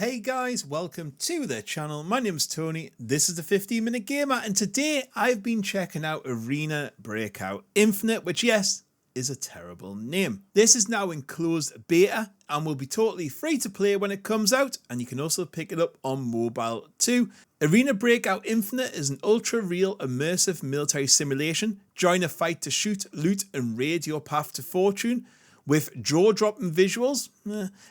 Hey guys, welcome to the channel. My name's Tony, this is the 15-Minute Gamer, and today I've been checking out Arena Breakout Infinite, which yes, is a terrible name. This is now in closed beta and will be totally free to play when it comes out, and you can also pick it up on mobile too. Arena Breakout Infinite is an ultra-real immersive military simulation. Join a fight to shoot, loot and raid your path to fortune. With jaw-dropping visuals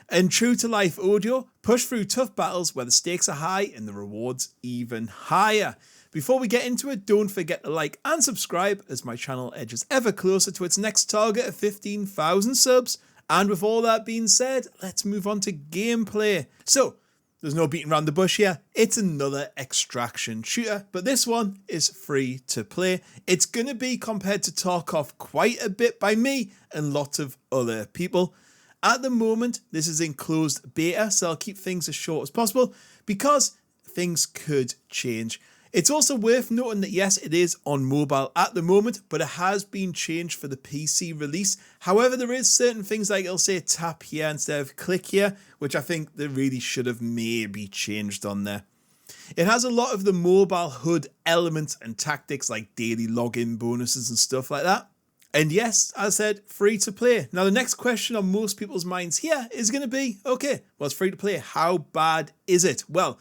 and true-to-life audio, push through tough battles where the stakes are high and the rewards even higher. Before we get into it, don't forget to like and subscribe as my channel edges ever closer to its next target of 15,000 subs. And with all that being said, let's move on to gameplay. So, there's no beating around the bush here. It's another extraction shooter, but this one is free to play. It's going to be compared to Tarkov quite a bit by me and lots of other people. At the moment, this is in closed beta, so I'll keep things as short as possible because things could change. It's also worth noting that yes, it is on mobile at the moment, but it has been changed for the PC release. However, there is certain things like it'll say tap here instead of click here, which I think they really should have maybe changed on there. It has a lot of the mobile HUD elements and tactics like daily login bonuses and stuff like that. And yes, as I said, free to play. Now the next question on most people's minds here is going to be, okay, well it's free to play, how bad is it? Well,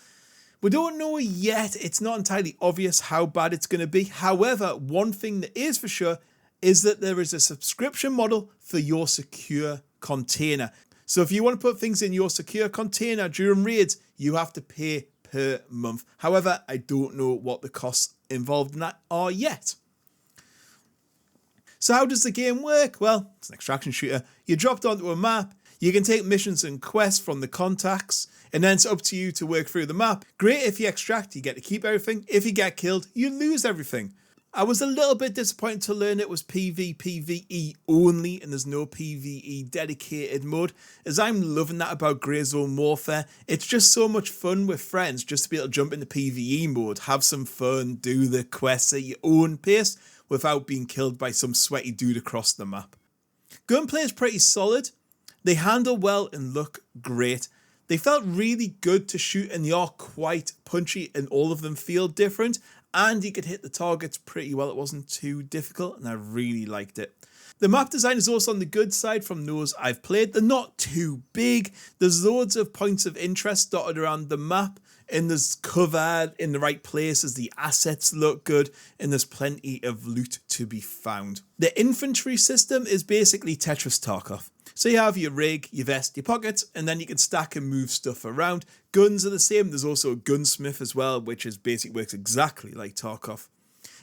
we don't know yet. It's not entirely obvious how bad it's going to be. However, one thing that is for sure is that there is a subscription model for your secure container. So if you want to put things in your secure container during raids, you have to pay per month. However, I don't know what the costs involved in that are yet. So how does the game work? Well, it's an extraction shooter. You're dropped onto a map. You can take missions and quests from the contacts, and then it's up to you to work through the map. Great if you extract, you get to keep everything. If you get killed, you lose everything. I was a little bit disappointed to learn it was PvPvE only and there's no PvE dedicated mode, as I'm loving that about Grey Zone Warfare. It's just so much fun with friends just to be able to jump into PvE mode, have some fun, do the quests at your own pace without being killed by some sweaty dude across the map. Gunplay is pretty solid. They handle well and look great. They felt really good to shoot and they are quite punchy and all of them feel different. And you could hit the targets pretty well. It wasn't too difficult and I really liked it. The map design is also on the good side from those I've played. They're not too big. There's loads of points of interest dotted around the map. And there's cover in the right places, the assets look good, and there's plenty of loot to be found. The infantry system is basically Tetris Tarkov. So you have your rig, your vest, your pockets, and then you can stack and move stuff around. Guns are the same. There's also a gunsmith as well, which is basically works exactly like Tarkov.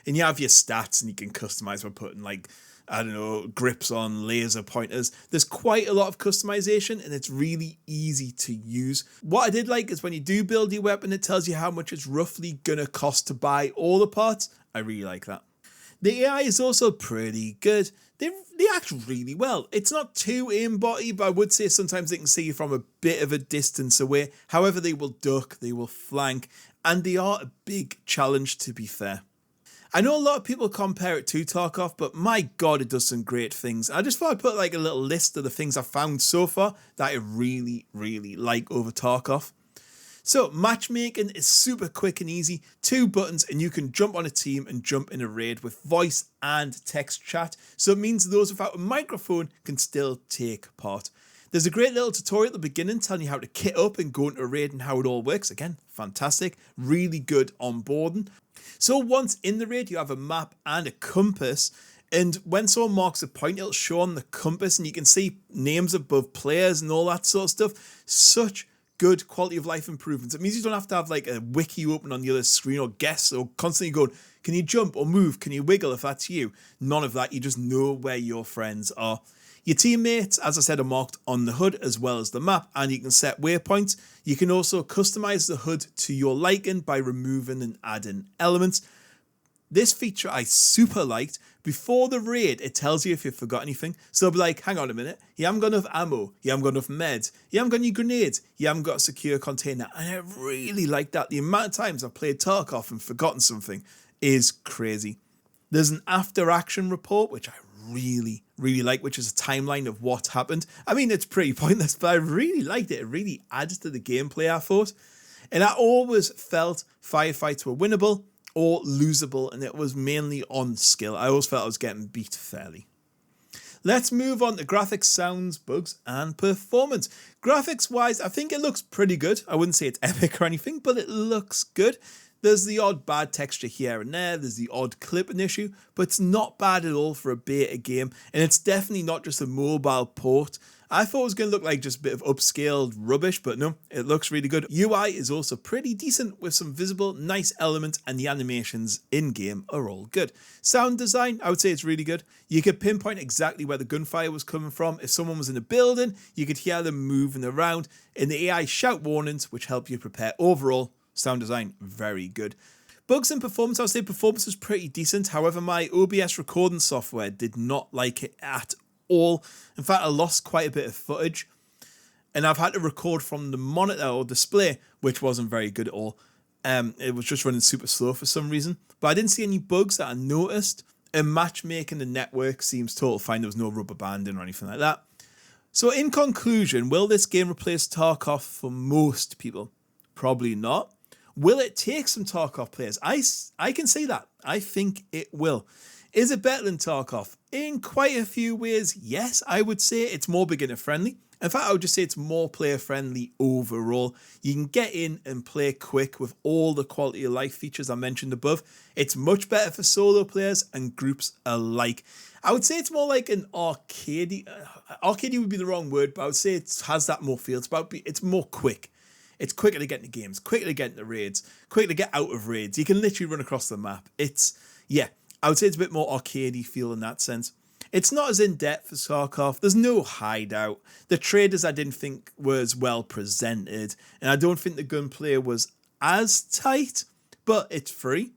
And you have your stats, and you can customize by putting like, I don't know, grips on, laser pointers. There's quite a lot of customization and it's really easy to use. What I did like is when you do build your weapon, it tells you how much it's roughly gonna cost to buy all the parts. I really like that. The AI is also pretty good. They act really well. It's not too aimbotty, but I would say sometimes they can see you from a bit of a distance away. However, they will duck, they will flank, and they are a big challenge to be fair. I know a lot of people compare it to Tarkov, but my god, it does some great things. I just thought I'd put like a little list of the things I've found so far that I really, really like over Tarkov. So matchmaking is super quick and easy. 2 buttons and you can jump on a team and jump in a raid with voice and text chat. So it means those without a microphone can still take part. There's a great little tutorial at the beginning telling you how to kit up and go into a raid and how it all works. Again, fantastic. Really good onboarding. So once in the raid, you have a map and a compass. And when someone marks a point, it'll show on the compass and you can see names above players and all that sort of stuff. Such good quality of life improvements. It means you don't have to have like a wiki open on the other screen or guess or constantly going, can you jump or move? Can you wiggle if that's you? None of that. You just know where your friends are. Your teammates, as I said, are marked on the HUD as well as the map, and you can set waypoints. You can also customize the HUD to your liking by removing and adding elements. This feature I super liked. Before the raid, it tells you if you forgot anything. So it'll be like, hang on a minute, you haven't got enough ammo, you haven't got enough meds, you haven't got any grenades, you haven't got a secure container. And I really like that. The amount of times I've played Tarkov and forgotten something is crazy. There's an after action report, which I really, really like, which is a timeline of what happened. I mean, it's pretty pointless, but I really liked it. It really added to the gameplay, I thought. And I always felt firefights were winnable or losable, and it was mainly on skill. I always felt I was getting beat fairly. Let's move on to graphics, sounds, bugs, and performance. Graphics-wise, I think it looks pretty good. I wouldn't say it's epic or anything, but it looks good. There's the odd bad texture here and there. There's the odd clipping issue, but it's not bad at all for a beta game. And it's definitely not just a mobile port. I thought it was going to look like just a bit of upscaled rubbish, but no, it looks really good. UI is also pretty decent with some visible, nice elements, and the animations in-game are all good. Sound design, I would say it's really good. You could pinpoint exactly where the gunfire was coming from. If someone was in a building, you could hear them moving around. And the AI shout warnings, which help you prepare. Overall, sound design, very good. Bugs and performance, I would say performance was pretty decent. However, my OBS recording software did not like it at all. In fact, I lost quite a bit of footage, and I've had to record from the monitor or display, which wasn't very good at all. It was just running super slow for some reason, but I didn't see any bugs that I noticed. And matchmaking the network seems total fine. There was no rubber banding or anything like that. So in conclusion, will this game replace Tarkov for most people? Probably not. Will it take some Tarkov players? I can say that. I think it will. Is it better than Tarkov? In quite a few ways, yes. I would say it's more beginner friendly. In fact, I would just say it's more player friendly overall. You can get in and play quick with all the quality of life features I mentioned above. It's much better for solo players and groups alike. I would say it's more like an arcadey. Arcadey would be the wrong word, but I would say it has that more feel. It's more quick. It's quicker to get into games, quicker to get into raids, quicker to get out of raids. You can literally run across the map. I would say it's a bit more arcadey feel in that sense. It's not as in-depth as Tarkov. There's no hideout. The traders I didn't think was well presented. And I don't think the gunplay was as tight, but it's free.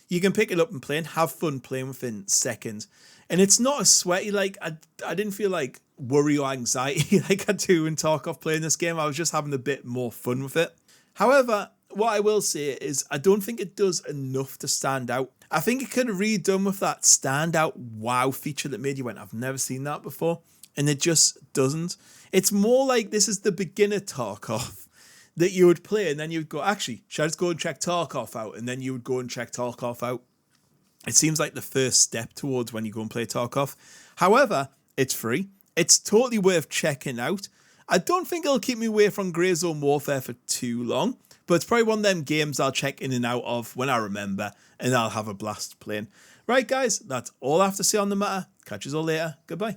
You can pick it up and play and have fun playing within seconds. And it's not as sweaty. Like, I didn't feel like worry or anxiety like I do in Tarkov playing this game. I was just having a bit more fun with it. However, what I will say is I don't think it does enough to stand out. I think it could have really done with that standout wow feature that made you went, I've never seen that before. And it just doesn't. It's more like this is the beginner Tarkov that you would play, and then you would go, actually, should I just go and check Tarkov out? And then you would go and check Tarkov out. It seems like the first step towards when you go and play Tarkov. However, it's free. It's totally worth checking out. I don't think it'll keep me away from Grey Zone Warfare for too long, but it's probably one of them games I'll check in and out of when I remember, and I'll have a blast playing. Right, guys, that's all I have to say on the matter. Catch you all later. Goodbye.